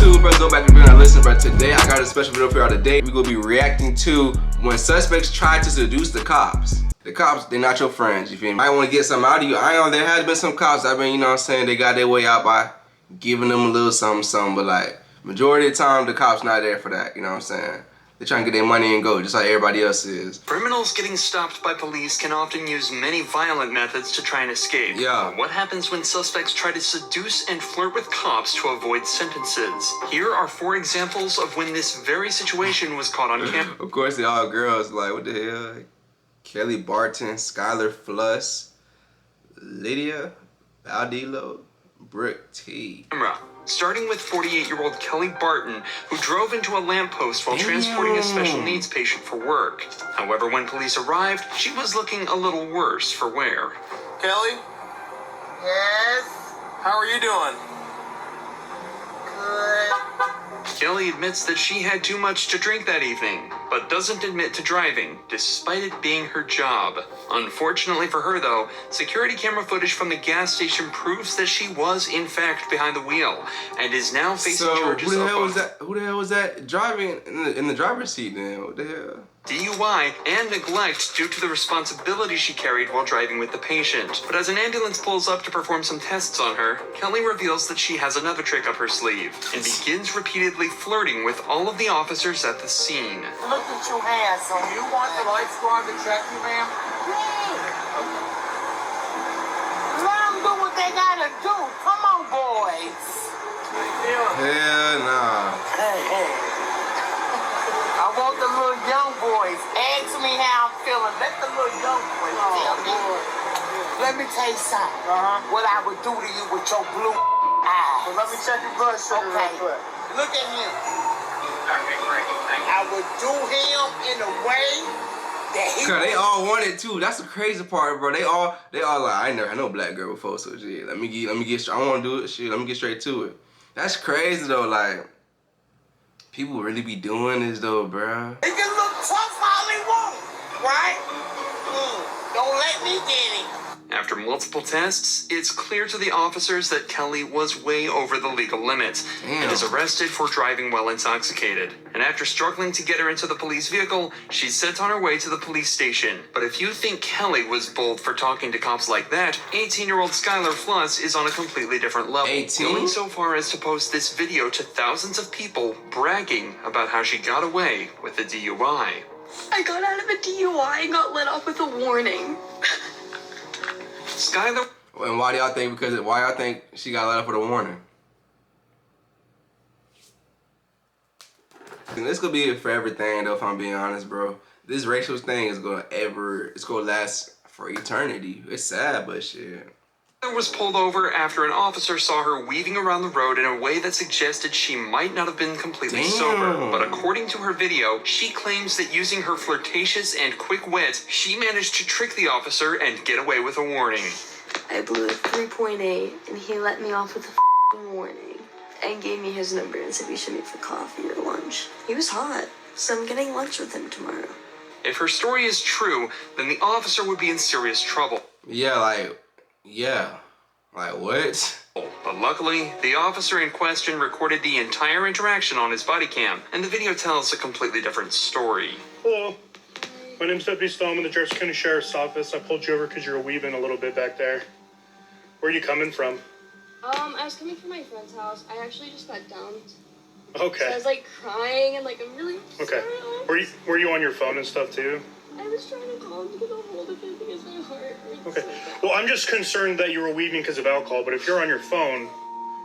YouTube, bro. Go back and bring our listen, bro. Today I got a special video for y'all today. We're gonna be reacting to when suspects try to seduce the cops. The cops, they're not your friends, you feel me? I want to get something out of you. I know there has been some cops I've been, you know what I'm saying, they got their way out by giving them a little something, but like, majority of the time, the cops not there for that, you know what I'm saying? They're trying to get their money and go, just like everybody else is. Criminals getting stopped by police can often use many violent methods to try and escape. Yeah. What happens when suspects try to seduce and flirt with cops to avoid sentences? Here are 4 examples of when this very situation was caught on camera. Of course, they all girls, like, what the hell? Kelly Barton, Skylar Fluss, Lydia Valdilo, Brooke T. Starting with 48-year-old Kelly Barton, who drove into a lamppost while transporting a special needs patient for work. However, when police arrived, she was looking a little worse for wear. Kelly? Yes? How are you doing? Good. Kelly admits that she had too much to drink that evening, but doesn't admit to driving, despite it being her job. Unfortunately for her, though, security camera footage from the gas station proves that she was, in fact, behind the wheel, and is now facing charges of Who the hell was that driving in the driver's seat then? What the hell? DUI and neglect due to the responsibility she carried while driving with the patient. But as an ambulance pulls up to perform some tests on her, Kelly reveals that she has another trick up her sleeve and begins repeatedly flirting with all of the officers at the scene. Look at you handsome. Do you want the light squad to check you, ma'am? Yeah. Let them do what they gotta do. Come on, boys. Hell nah. Hey. I want the little young boys. Ask me how I'm feeling. Let the little young boys tell me. Let me tell you something. What I would do to you with your blue eyes. Well, let me check your blood sugar real quick. Look at him. I would do him in a way that he. Cause they all want it too. That's the crazy part, bro. They all like, I ain't never had no black girl before, so shit. Let me get. I want to do it. Shit, let me get straight to it. That's crazy though. Like, people really be doing this though, bro. He can look tough all he wants, right? Don't let me get him. After multiple tests, it's clear to the officers that Kelly was way over the legal limits and is arrested for driving while intoxicated. And after struggling to get her into the police vehicle, she's sent on her way to the police station. But if you think Kelly was bold for talking to cops like that, 18-year-old Skylar Fluss is on a completely different level. 18? Going so far as to post this video to thousands of people bragging about how she got away with a DUI. I got out of a DUI and got let off with a warning. Skylar. And why y'all think she got let up with a warning? And this could be for everything though, if I'm being honest, bro. This racial thing is it's gonna last for eternity. It's sad, but shit. Was pulled over after an officer saw her weaving around the road in a way that suggested she might not have been completely sober. But according to her video, she claims that using her flirtatious and quick wit, she managed to trick the officer and get away with a warning. I blew a 3.8 and he let me off with a warning and gave me his number and said we should meet for coffee or lunch. He was hot, so I'm getting lunch with him tomorrow. If her story is true, then the officer would be in serious trouble. Yeah, like what? But luckily, the officer in question recorded the entire interaction on his body cam, and the video tells a completely different story. Hello, my name's Deputy Stallman, the Jefferson County Sheriff's Office. I pulled you over because you were weaving a little bit back there. Where are you coming from? I was coming from my friend's house. I actually just got dumped. Okay. So I was like crying and like I'm really Okay. Were you on your phone and stuff too? I was trying to call him to get a hold of him because my heart hurts. Okay. So bad. Well, I'm just concerned that you were weaving because of alcohol, but if you're on your phone,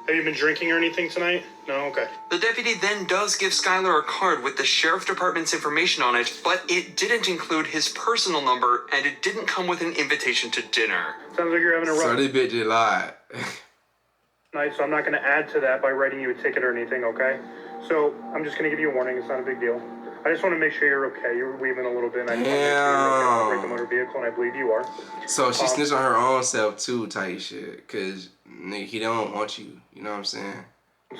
have you been drinking or anything tonight? No? Okay. The deputy then does give Skylar a card with the sheriff department's information on it, but it didn't include his personal number, and it didn't come with an invitation to dinner. Sounds like you're having a rough So this bitch just lied. night, so I'm not going to add to that by writing you a ticket or anything, okay? So I'm just going to give you a warning. It's not a big deal. I just want to make sure you're okay. You're weaving a little bit, and I just want to make sure you're okay to operate the motor vehicle, and I believe you are. So she snitched on her own self too, type shit, cause he don't want you. You know what I'm saying?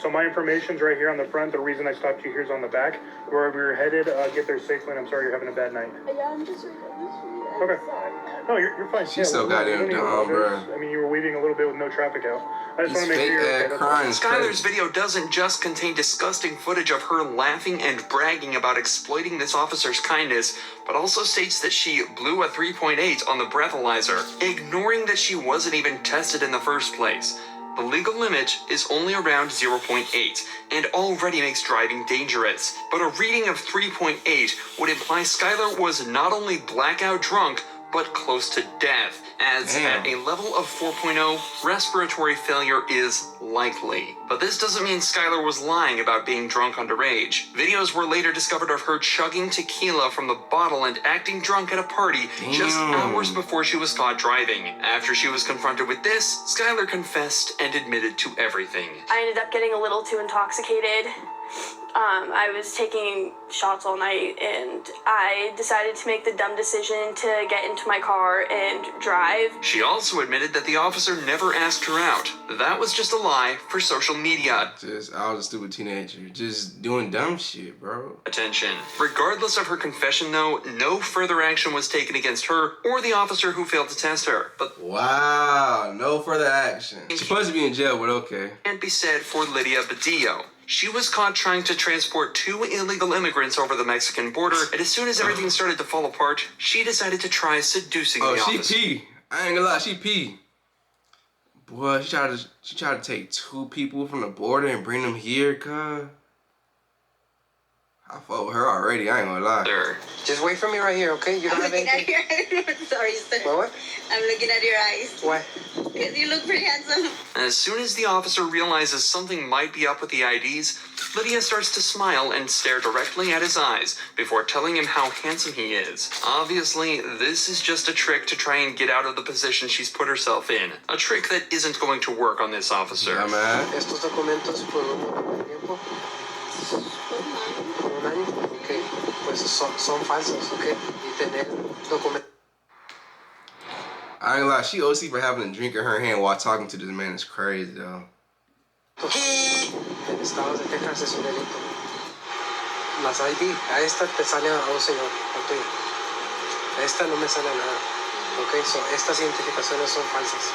So my information's right here on the front. The reason I stopped you here is on the back. Wherever you're headed, get there safely, and I'm sorry you're having a bad night. Yeah, I'm just right down the street. I'm Okay. sorry. No, you're fine. She's so goddamn dumb, bro. I mean, you were weaving a little bit with no traffic out. I just want to make sure you're okay. Crying. Skylar's video doesn't just contain disgusting footage of her laughing and bragging about exploiting this officer's kindness, but also states that she blew a 3.8 on the breathalyzer, ignoring that she wasn't even tested in the first place. The legal limit is only around 0.8 and already makes driving dangerous. But a reading of 3.8 would imply Skylar was not only blackout drunk, but close to death, as at a level of 4.0, respiratory failure is likely. But this doesn't mean Skylar was lying about being drunk underage. Videos were later discovered of her chugging tequila from the bottle and acting drunk at a party just hours before she was caught driving. After she was confronted with this, Skylar confessed and admitted to everything. I ended up getting a little too intoxicated. I was taking shots all night, and I decided to make the dumb decision to get into my car and drive. She also admitted that the officer never asked her out. That was just a lie for social media. I was a stupid teenager, just doing dumb shit, bro. Attention. Regardless of her confession, though, no further action was taken against her or the officer who failed to test her. But wow, no further action. She's supposed to be in jail, but okay. Can't be said for Lydia Badillo. She was caught trying to transport 2 illegal immigrants over the Mexican border, and as soon as everything started to fall apart, she decided to try seducing the officer. She pee. I ain't gonna lie, she pee. Boy, she tried to take 2 people from the border and bring them here, cuz. I fought with her already, I ain't gonna lie. Sir. Just wait for me right here, okay? You don't have anything. Sorry, sir. What? I'm looking at your eyes. Why? Because you look pretty handsome. As soon as the officer realizes something might be up with the IDs, Lydia starts to smile and stare directly at his eyes before telling him how handsome he is. Obviously, this is just a trick to try and get out of the position she's put herself in. A trick that isn't going to work on this officer. Yeah, man. Estos documentos por un tiempo. Un año. Okay. Pues son falsos, okay? Y tener documentos. I ain't gonna lie, she OC for having a drink in her hand while talking to this man is crazy, though. En estados de Texas es un delito. Las ID, a esta te sale a un señor, a tuyo. A esta no me sale nada. Okay, so estas identificaciones son falsas.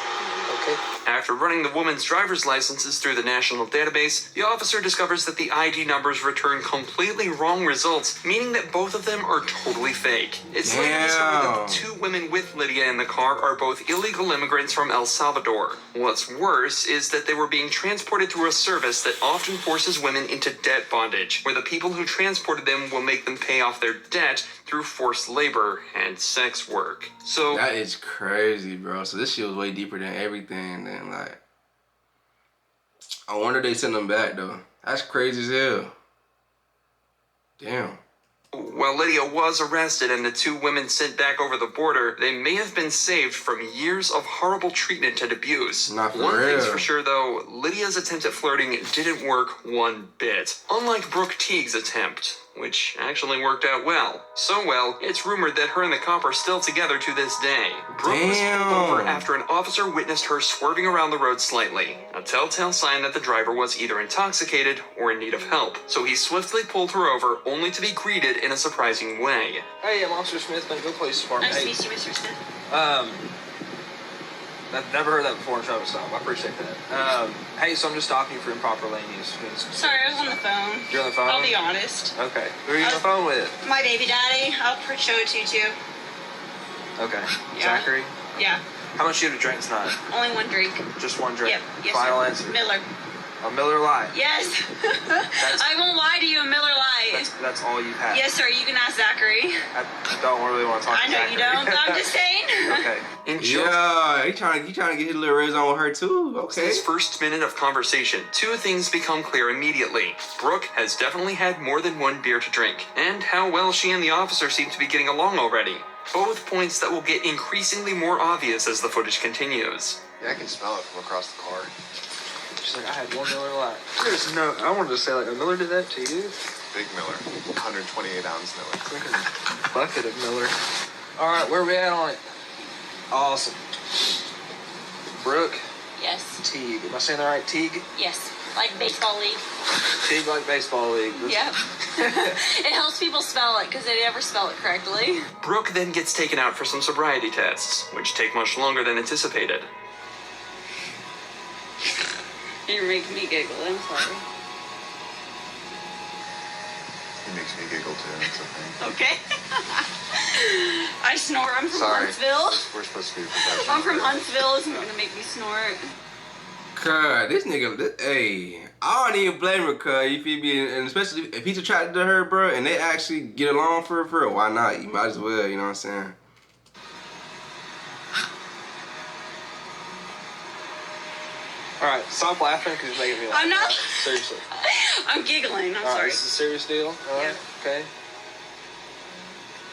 Okay. After running the woman's driver's licenses through the national database, the officer discovers that the ID numbers return completely wrong results, meaning that both of them are totally fake. It's later discovered that the 2 women with Lydia in the car are both illegal immigrants from El Salvador. What's worse is that they were being transported through a service that often forces women into debt bondage, where the people who transported them will make them pay off their debt through forced labor and sex work. So that is crazy, bro. So this shit was way deeper than everything. Then, like, I wonder they sent them back though. That's crazy as hell. Damn. While Lydia was arrested and the 2 women sent back over the border, they may have been saved from years of horrible treatment and abuse. Not for One real. thing's for sure though, Lydia's attempt at flirting didn't work one bit. Unlike Brooke Teague's attempt, which actually worked out well. So well, it's rumored that her and the cop are still together to this day. Brooke was pulled over after an officer witnessed her swerving around the road slightly, a telltale sign that the driver was either intoxicated or in need of help. So he swiftly pulled her over, only to be greeted in a surprising way. Hey, I'm Officer Smith. Can I go place for me? Nice to meet you, Mr. Smith. I've never heard that before in Travis stop. I appreciate that. Hey, so I'm just stopping you for improper lane use. Sorry, I was on the phone. You're on the phone? I'll be honest. Okay. Who are you on the phone with? My baby daddy. I'll show it to you, too. Okay. Yeah. Zachary? Yeah. How much you have to drink tonight? Only 1 drink. Just 1 drink? Yep. Yes, Final sir. answer. Miller. A Miller Lite. Yes. I won't lie to you, a Miller Lite. That's all you've had? Yes, sir. You can ask Zachary. I don't really want to talk to I know Zachary. you don't, but I'm just saying. Okay. In short, Yeah, he trying to get his little raise on with her too. Okay. This first minute of conversation, 2 things become clear immediately. Brooke has definitely had more than 1 beer to drink, and how well she and the officer seem to be getting along already. Both points that will get increasingly more obvious as the footage continues. Yeah, I can smell it from across the car. She's like, I had 1 Miller Lite. There's no, I wanted to say, like, a Miller did that to you? Big Miller, 128 ounce Miller. Freaking bucket of Miller. All right, where we at on it? Awesome. Brooke Yes. Teague. Am I saying the right? Teague? Yes. Like baseball league. Team like baseball league. Yep. It helps people spell it because they never spell it correctly. Brooke then gets taken out for some sobriety tests, which take much longer than anticipated. You're making me giggle. I'm sorry. He makes me giggle too. It's a thing. Okay. I snort. I'm from Sorry. Huntsville. We're supposed to be professional. I'm from Huntsville. It's not gonna make me snort. Cuz, this nigga, hey, I don't even blame her, cuz, you feel me? And especially if he's attracted to her, bro, and they actually get along for real, why not? You might as well, you know what I'm saying? Alright, stop laughing because you're making me laugh. I'm not. Right? Seriously. I'm giggling. I'm Alright, sorry. this is a serious deal. Alright, okay.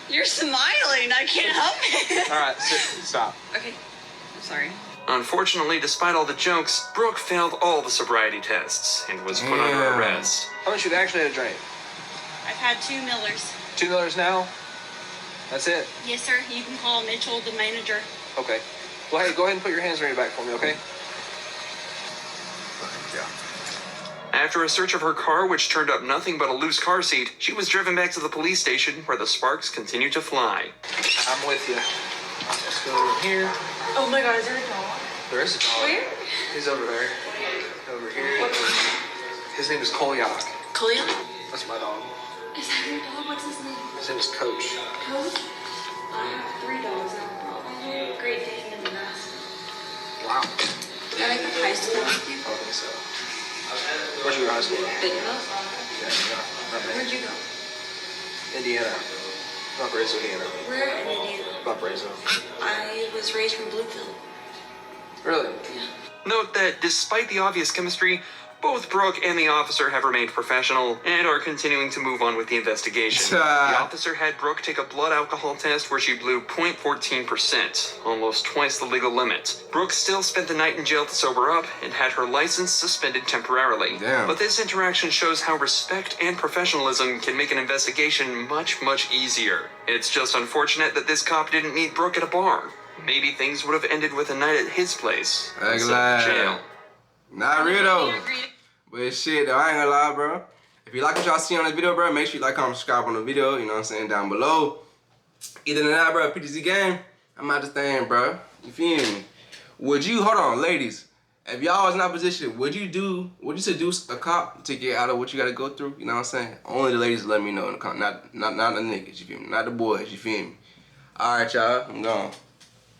You're smiling. I can't help it. Alright, stop. Okay. I'm sorry. Unfortunately, despite all the jokes, Brooke failed all the sobriety tests and was put under arrest. How much you actually had a drink? I've had 2 Millers. $2 now? That's it? Yes, sir. You can call Mitchell, the manager. Okay. Well, hey, go ahead and put your hands on your back for me, okay? Yeah. After a search of her car, which turned up nothing but a loose car seat, she was driven back to the police station where the sparks continued to fly. I'm with you. Let's go over here. Oh my God, is there a dog? There is a dog. Where? He's over there. Over here. His name is Kolyak. Cleo? That's my dog. Is that your dog? What's his name? His name is Coach. Coach? I have 3 dogs now. Great Dane and the Mastiff. Wow. Did I make the high school with you? I think so. Where'd you go to high school? Big enough? Yeah, not bad. Where'd you go? Indiana. Valparaiso, Indiana. Where in Indiana? Valparaiso. I was raised from Bluefield. Really? Note that despite the obvious chemistry, both Brooke and the officer have remained professional and are continuing to move on with the investigation. The officer had Brooke take a blood alcohol test where she blew 0.14%, almost twice the legal limit. Brooke still spent the night in jail to sober up and had her license suspended temporarily. Damn. But this interaction shows how respect and professionalism can make an investigation much, much easier. It's just unfortunate that this cop didn't meet Brooke at a bar. Maybe things would have ended with a night at his place instead of jail. Not real though. But shit though, I ain't gonna lie, bro. If you like what y'all see on this video, bro, make sure you like, comment, subscribe on the video, you know what I'm saying, down below. Either than that, bro, PTZ gang, I'm out this thing, bro. You feel me? Would you, hold on, ladies, if y'all was in that position, would you seduce a cop to get out of what you gotta go through? You know what I'm saying? Only the ladies let me know in the comment, not the niggas, you feel me? Not the boys, you feel me? Alright, y'all, I'm gone.